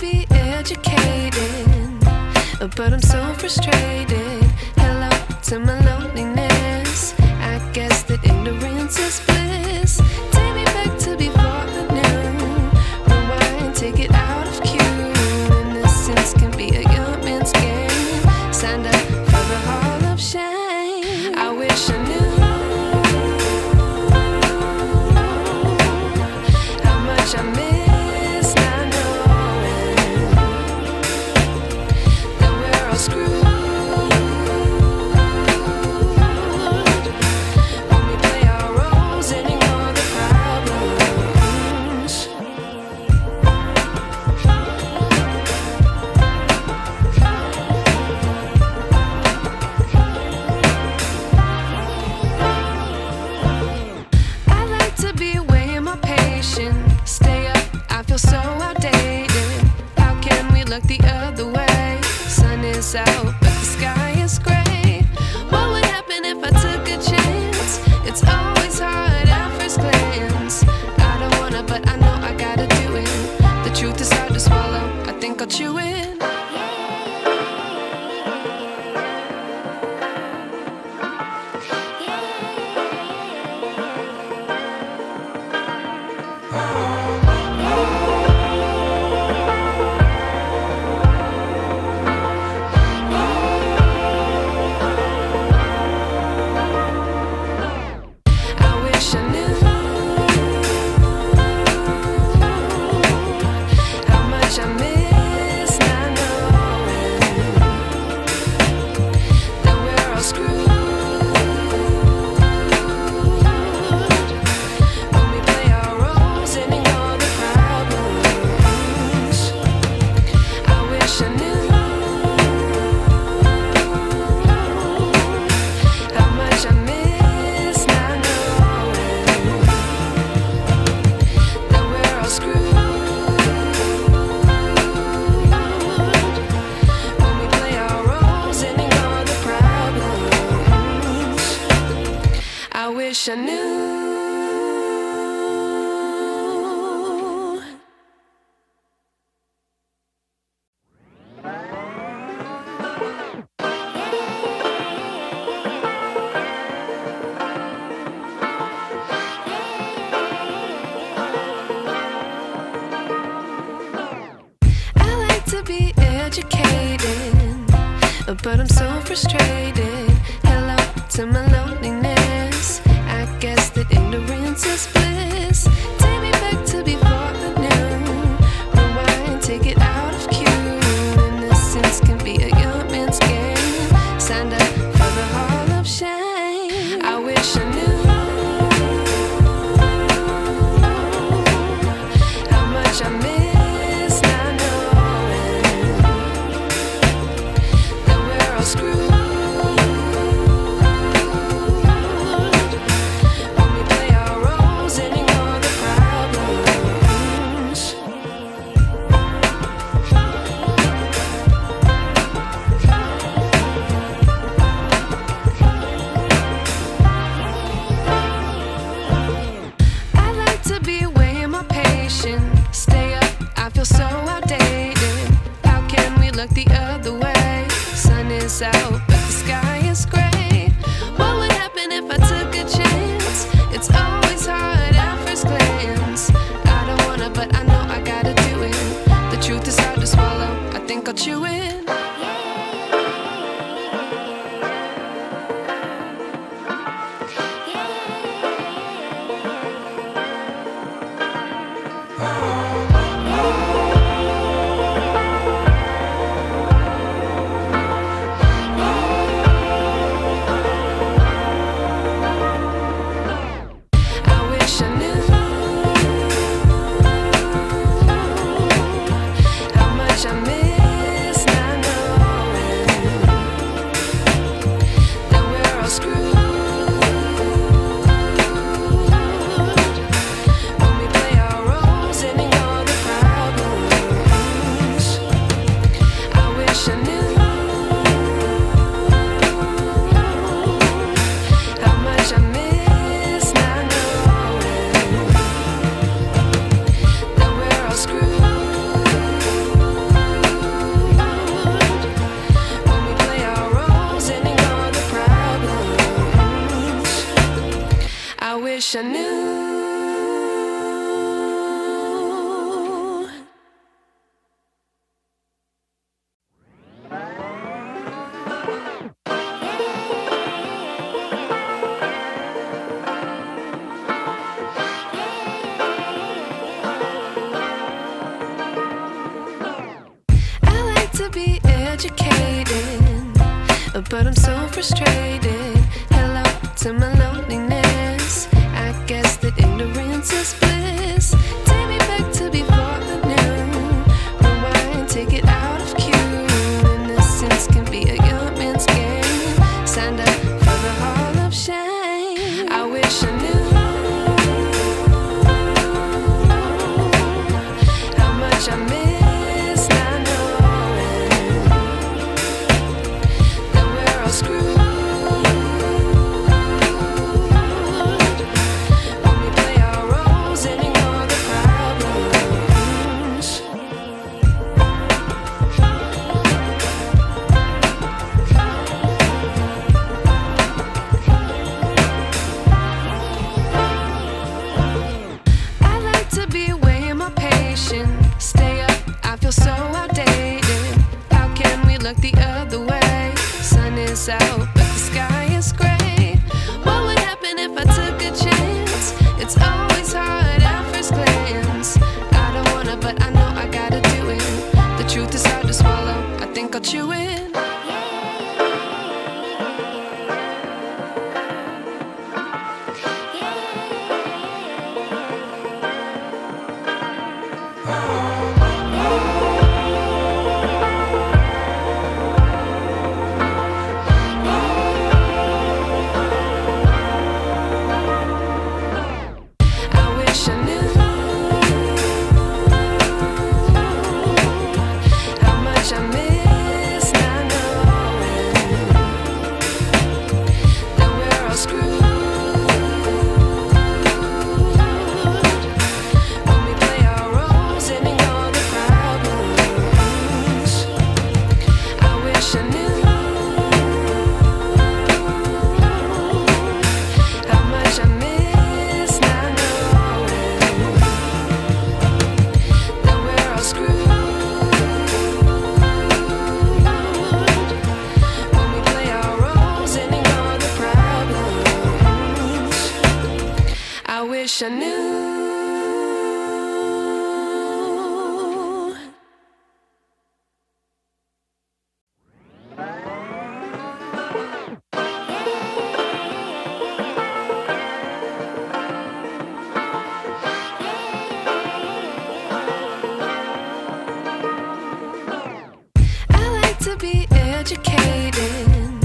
be educated, but I'm so frustrated. Hello to my loneliness. I guess that ignorance is bliss. Take me back to before I knew. Rewind, take it out of cue. Innocence can be a young man's game. Signed up for the hall of shame. I wish I knew how much I miss not knowing that we're all screwed. Stay up, I feel so outdated. How can we look the other way? Sun is out, but the sky is gray. What would happen if I took a chance? It's always hard at first glance. I don't wanna, but I know I gotta do it. The truth is hard to swallow, I think I'll chew it. I wish I knew. I like to be educated, but I'm so frustrated. Hello to my loneliness. I guess that ignorance is bliss. Take me back to before I knew. Rewind, take it out of cue. Innocence can be a young man's game. Signed up for the hall of shame. I wish I knew how much I miss not knowing that we're all screwed. Stay up, I feel so outdated. How can we look the other way? Sun is out, but the sky is gray. What would happen if I took a chance? It's always hard at first glance. I don't wanna, but I know I gotta do it. The truth is hard to swallow, I think I'll chew it. screwed. be educated, but I'm so frustrated. Hello to my loneliness. I guess that ignorance is bliss. Take me back to before I knew. Rewind, take it out of cue. Innocence can be a young man's game. Signed up for the hall of shame. I wish I knew how much I miss not knowing that we're all screwed when we play our roles and ignore the problems. I like to be weighing my patience. Stay up, I feel so outdated. How can we look the other way? Sun is out, but the sky is gray. What would happen if I took a chance? It's always hard at first glance. I don't wanna, but I know I gotta do it. The truth is hard to swallow, I think I'll chew it. I wish I knew how much I miss not knowing that we're all screwed when we play our roles and ignore the problems. I wish I knew how much I miss not knowing that we're all screwed when we play our roles and ignore the problems. I wish I knew. I like to be educated,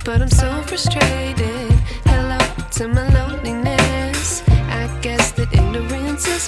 but I'm so frustrated. Hello to my loneliness. I guess that ignorance is